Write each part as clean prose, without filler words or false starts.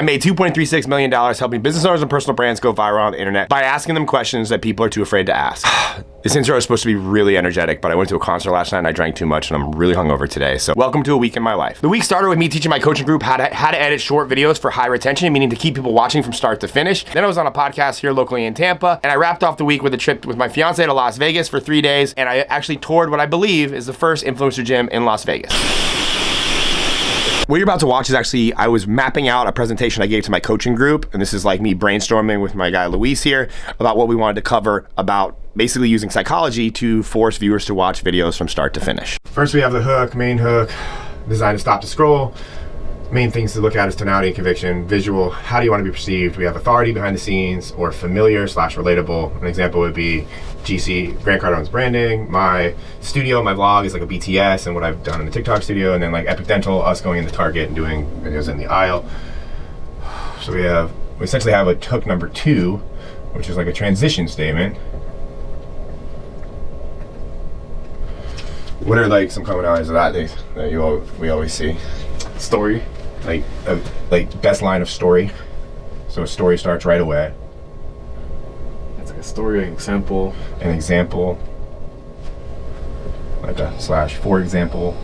I made $2.36 million helping business owners and personal brands go viral on the internet by asking them questions that people are too afraid to ask. This intro is supposed to be really energetic, but I went to a concert last night and I drank too much and I'm really hungover today. So welcome to a week in my life. The week started with me teaching my coaching group how to edit short videos for high retention, meaning to keep people watching from start to finish. Then I was on a podcast here locally in Tampa, and I wrapped off the week with a trip with my fiance to Las Vegas for 3 days, and I actually toured what I believe is the first influencer gym in Las Vegas. What you're about to watch is actually, I was mapping out a presentation I gave to my coaching group, and this is like me brainstorming with my guy Luis here about what we wanted to cover about basically using psychology to force viewers to watch videos from start to finish. First we have the hook, main hook, designed to stop the scroll. Main things to look at is tonality and conviction, visual, how do you want to be perceived? We have authority behind the scenes, or familiar / relatable. An example would be GC, Grant Cardone's branding. My studio, my vlog is like a BTS and what I've done in the TikTok studio, and then like Epic Dental, us going into Target and doing videos in the aisle. So we essentially have a hook number 2, which is like a transition statement. What are like some commonalities of that we always see? Story. Like best line of story. So a story starts right away. It's like a story, an example. An example. Like a / for example.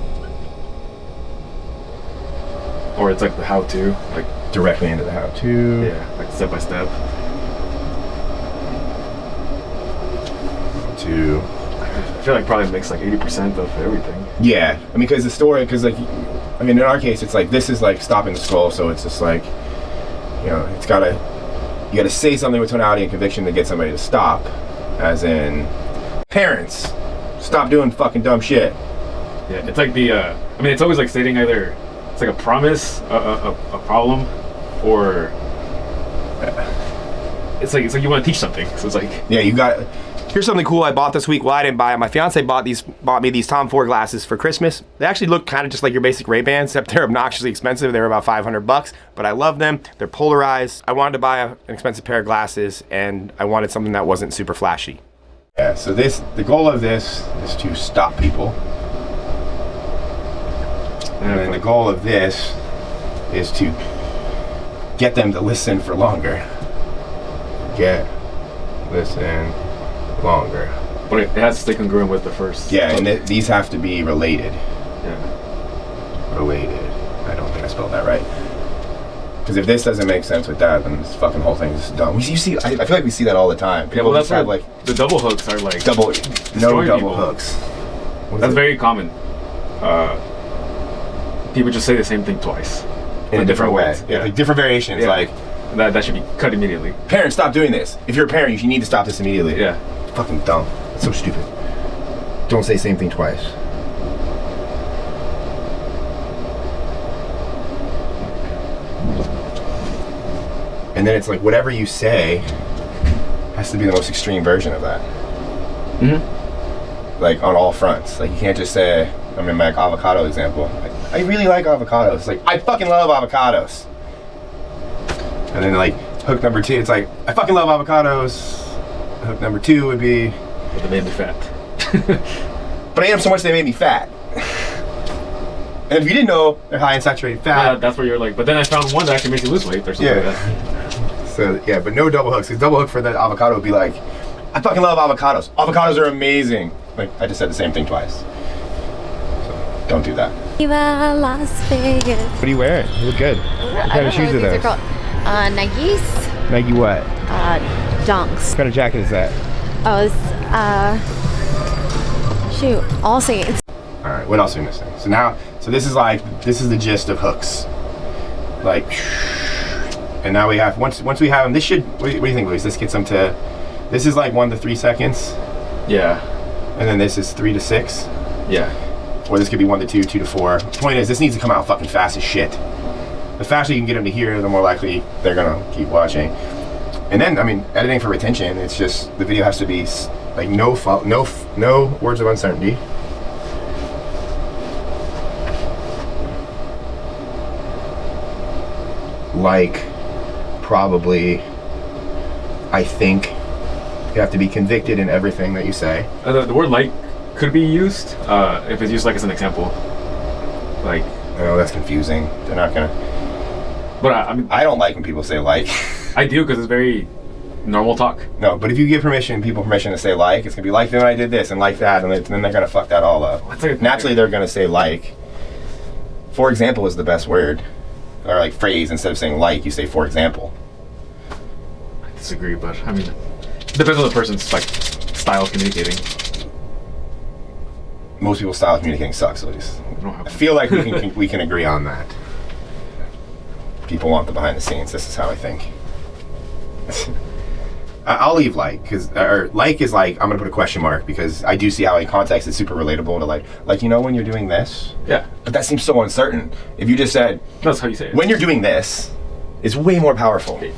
Or it's like the how-to, like directly into the how-to. Yeah, like step by step. To. I feel like probably makes like 80% of everything. Yeah, I mean, because the story, in our case, it's like, this is like stopping the scroll, so it's just like, you know, you gotta say something with tonality and conviction to get somebody to stop. As in, parents, stop doing fucking dumb shit. Yeah, it's like it's always like stating either, it's like a promise, a problem, or it's like you want to teach something, so it's like. Yeah, here's something cool I bought this week. Well, I didn't buy it. My fiance bought me these Tom Ford glasses for Christmas. They actually look kind of just like your basic Ray-Bans, except they're obnoxiously expensive. They're about $500, but I love them. They're polarized. I wanted to buy an expensive pair of glasses, and I wanted something that wasn't super flashy. Yeah, so the goal of this is to stop people. And then the goal of this is to get them to listen for longer. Listen longer. But it has to stay congruent with the first. Yeah, and these have to be related. Yeah. Related. I don't think I spelled that right. Because if this doesn't make sense with that, then this fucking whole thing is dumb. I feel like we see that all the time. People that's have like the double hooks are like no double hooks. That's very common. People just say the same thing twice in a different way. Yeah, like different variations. Yeah. Like that should be cut immediately. Parents, stop doing this. If you're a parent, you need to stop this immediately. Yeah. Fucking dumb. It's so stupid. Don't say same thing twice. And then it's like whatever you say has to be the most extreme version of that. Mm-hmm. Like on all fronts. Like you can't just say, my avocado example. I really like avocados. Like I fucking love avocados. And then like hook number 2, it's like I fucking love avocados. Hook number 2 would be, but they made me fat. but I am so much they made me fat. And if you didn't know, they're high in saturated fat. Yeah, that's where you're like, but then I found one that actually makes you lose weight or something like that. So yeah, but no double hooks. Because double hook for the avocado would be like, I fucking love avocados. Avocados are amazing. Like I just said the same thing twice. So don't do that. Viva Las Vegas. What are you wearing? You look good. What kind of shoes are those? Nikes. Nike what? Dunks. What kind of jacket is that? Oh, it's, shoot, all saints. All right, what else are we missing? So this is the gist of hooks. Like, and now we have, once we have them, this should, what do you think, Luis? This gets them to, this is like 1 to 3 seconds. Yeah. And then this is 3 to 6. Yeah. Or this could be 1 to 2, 2 to 4. The point is, this needs to come out fucking fast as shit. The faster you can get them to hear, the more likely they're gonna keep watching. And then, editing for retention, it's just, the video has to be like no words of uncertainty. Like, probably, I think, you have to be convicted in everything that you say. The word like could be used if it's used like as an example. Like, oh, that's confusing. They're not gonna. But I mean, I don't like when people say like. I do because it's very normal talk. No, but if you give people permission to say like, it's gonna be like, then I did this and like that, and then they're gonna fuck that all up. Naturally, they're gonna say like. For example is the best word, or like phrase. Instead of saying like, you say for example. I disagree, but I mean, it depends on the person's like style of communicating. Most people's style of communicating sucks, at least. I feel like we can agree on that. People want the behind the scenes. This is how I think. I'll leave like, because like is like, I'm gonna put a question mark because I do see how in context it's super relatable to like you know when you're doing this. Yeah. But that seems so uncertain. If you just said, that's how you say it. When you're doing this, it's way more powerful. Okay.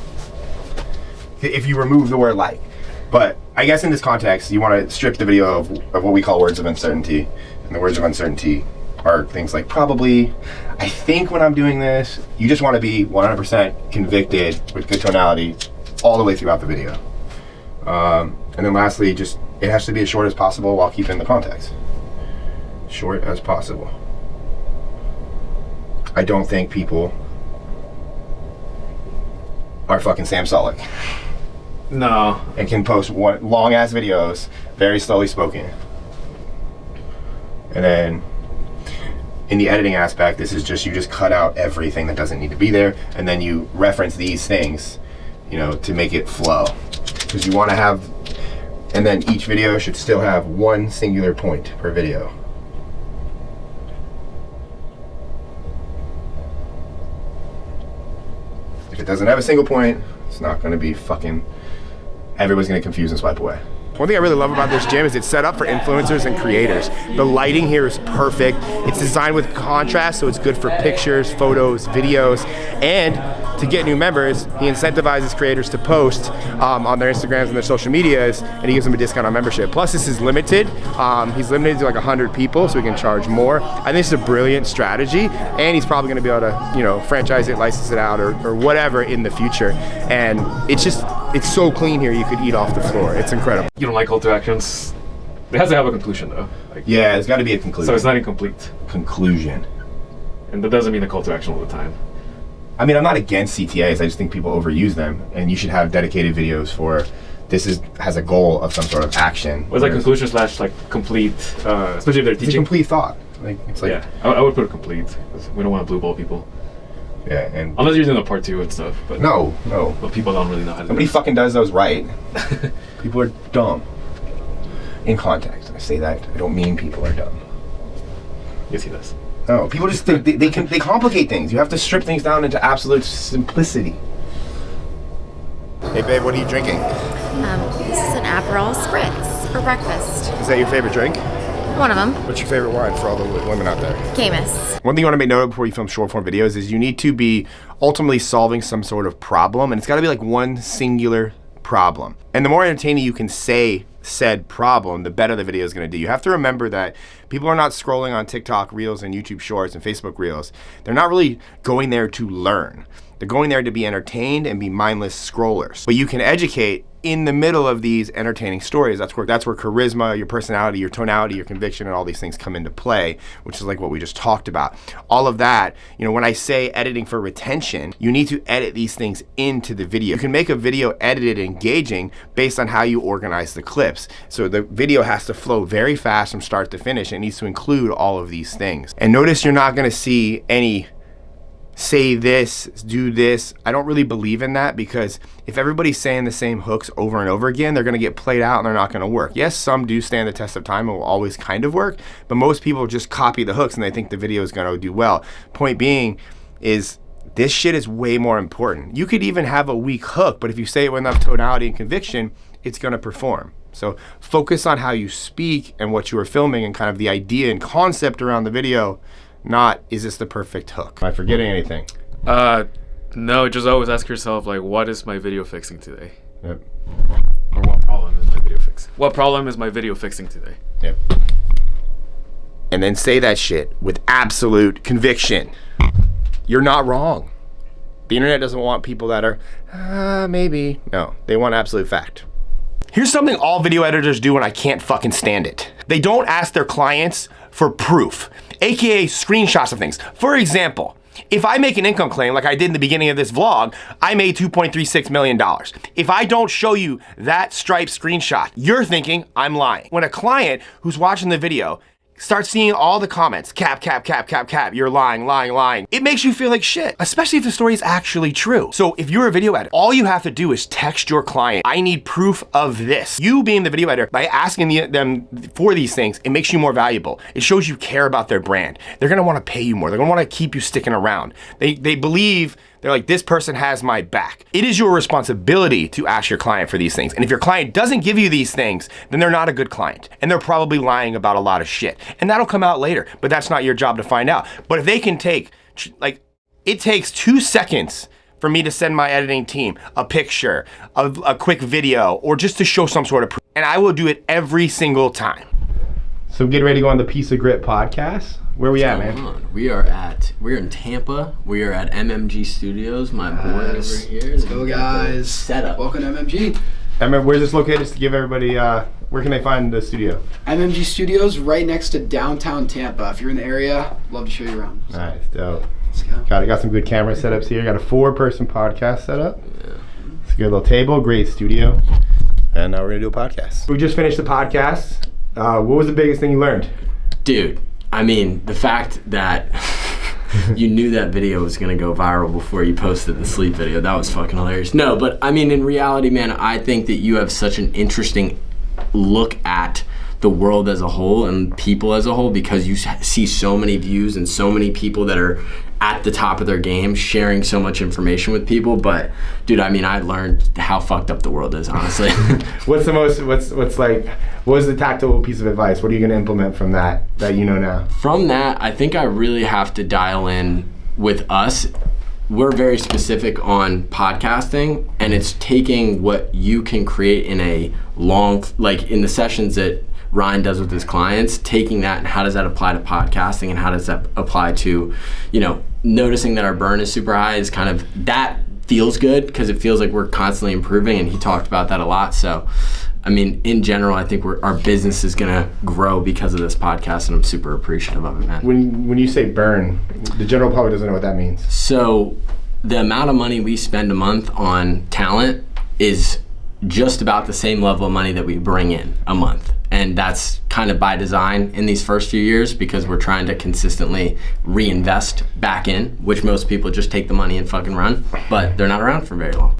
If you remove the word like. But I guess in this context, you want to strip the video of what we call words of uncertainty, and the words of uncertainty are things like probably, I think when I'm doing this, you just want to be 100% convicted with good tonality all the way throughout the video. And then lastly, just it has to be as short as possible while keeping the context. Short as possible. I don't think people are fucking Sam Sulek. No. And can post long ass videos, very slowly spoken. And then in the editing aspect, this is just, you just cut out everything that doesn't need to be there, and then you reference these things, you know, to make it flow. Because you want to have, and then each video should still have one singular point per video. If it doesn't have a single point, it's not going to be fucking, everyone's going to confuse and swipe away. One thing I really love about this gym is it's set up for influencers and creators. The lighting here is perfect. It's designed with contrast, so it's good for pictures, photos, videos, and to get new members, he incentivizes creators to post on their Instagrams and their social medias, and he gives them a discount on membership. Plus, this is limited. He's limited to like 100 people, so he can charge more. I think this is a brilliant strategy, and he's probably going to be able to, you know, franchise it, license it out, or whatever in the future. And it's just, it's so clean here. You could eat off the floor. It's incredible. You don't like call to actions? It has to have a conclusion, though. Like, yeah, it's got to be a conclusion. So it's not incomplete. Conclusion. And that doesn't mean a call to action all the time. I mean, I'm not against CTAs. I just think people overuse them, and you should have dedicated videos for this has a goal of some sort of action. Well, it's like conclusion slash like complete, especially if they're teaching. It's a complete thought. Like it's like, yeah, I would put it complete because we don't want to blue ball people. Yeah, and unless you're doing a part 2 and stuff. But no. But people don't really know how to. Nobody fucking does those right. People are dumb. In context, I say that. I don't mean people are dumb. Yes, he does. No, people just they complicate things. You have to strip things down into absolute simplicity. Hey babe, what are you drinking? This is an Aperol Spritz for breakfast. Is that your favorite drink? One of them. What's your favorite wine for all the women out there? Camus. One thing you want to make note of before you film short form videos is you need to be ultimately solving some sort of problem, and it's got to be like one singular problem. And the more entertaining you can say said problem, the better the video is going to do. You have to remember that people are not scrolling on TikTok Reels and YouTube Shorts and Facebook Reels. They're not really going there to learn. They're going there to be entertained and be mindless scrollers. But you can educate in the middle of these entertaining stories. That's where charisma, your personality, your tonality, your conviction, and all these things come into play, which is like what we just talked about. All of that, you know, when I say editing for retention, you need to edit these things into the video. You can make a video edited engaging based on how you organize the clips. So the video has to flow very fast from start to finish. It needs to include all of these things. And notice you're not gonna see any say this, do this. I don't really believe in that, because if everybody's saying the same hooks over and over again, they're gonna get played out and they're not gonna work. Yes, some do stand the test of time and will always kind of work, but most people just copy the hooks and they think the video is gonna do well. Point being is this shit is way more important. You could even have a weak hook, but if you say it with enough tonality and conviction, it's gonna perform. So focus on how you speak and what you are filming and kind of the idea and concept around the video, not is this the perfect hook. Am I forgetting anything? No, just always ask yourself, like, what is my video fixing today? Yep. Or what problem is my video fixing? What problem is my video fixing today? Yep. And then say that shit with absolute conviction. You're not wrong. The internet doesn't want people that are, maybe. No, they want absolute fact. Here's something all video editors do and I can't fucking stand it. They don't ask their clients for proof, AKA screenshots of things. For example, If I make an income claim like I did in the beginning of this vlog, I made $2.36 million. If I don't show you that Stripe screenshot, you're thinking I'm lying. When a client who's watching the video start seeing all the comments, cap, you're lying. It makes you feel like shit, especially if the story is actually true. So if you're a video editor, all you have to do is text your client, I need proof of this. You being the video editor, by asking them for these things, it makes you more valuable. It shows you care about their brand. They're gonna wanna pay you more. They're gonna wanna keep you sticking around. They believe, they're like, this person has my back. It is your responsibility to ask your client for these things. And if your client doesn't give you these things, then they're not a good client. And they're probably lying about a lot of shit. And that'll come out later, but that's not your job to find out. But if they can take, like, it takes 2 seconds for me to send my editing team a picture, a quick video, or just to show some sort of proof. And I will do it every single time. So I'm getting ready to go on the Piece of Grit podcast. Where we at, man? We're in Tampa. We are at MMG Studios. My boy over here. Let's go, guys. Setup. Welcome to MMG. Where's this located? Just to give everybody, where can they find the studio? MMG Studios, right next to downtown Tampa. If you're in the area, love to show you around. Nice, dope. Let's go. Got some good camera setups here. Got a 4-person podcast setup. Yeah. It's a good little table, great studio. And now we're gonna do a podcast. We just finished the podcast. What was the biggest thing you learned? Dude, I mean, the fact that you knew that video was gonna go viral before you posted the sleep video, that was fucking hilarious. No, but I mean, in reality, man, I think that you have such an interesting look at the world as a whole and people as a whole, because you see so many views and so many people that are at the top of their game sharing so much information with people. But dude, I mean, I learned how fucked up the world is, honestly. What was the tactical piece of advice? What are you going to implement from that you know now? From that, I think I really have to dial in with us. We're very specific on podcasting, and it's taking what you can create in a long, like in the sessions that Ryan does with his clients, taking that and how does that apply to podcasting, and how does that apply to, you know, noticing that our burn is super high is kind of, that feels good because it feels like we're constantly improving, and he talked about that a lot. So, I mean, in general, I think our business is gonna grow because of this podcast, and I'm super appreciative of it, man. When you say burn, the general public doesn't know what that means. So, the amount of money we spend a month on talent is just about the same level of money that we bring in a month. And that's kind of by design in these first few years, because we're trying to consistently reinvest back in, which most people just take the money and fucking run, but they're not around for very long.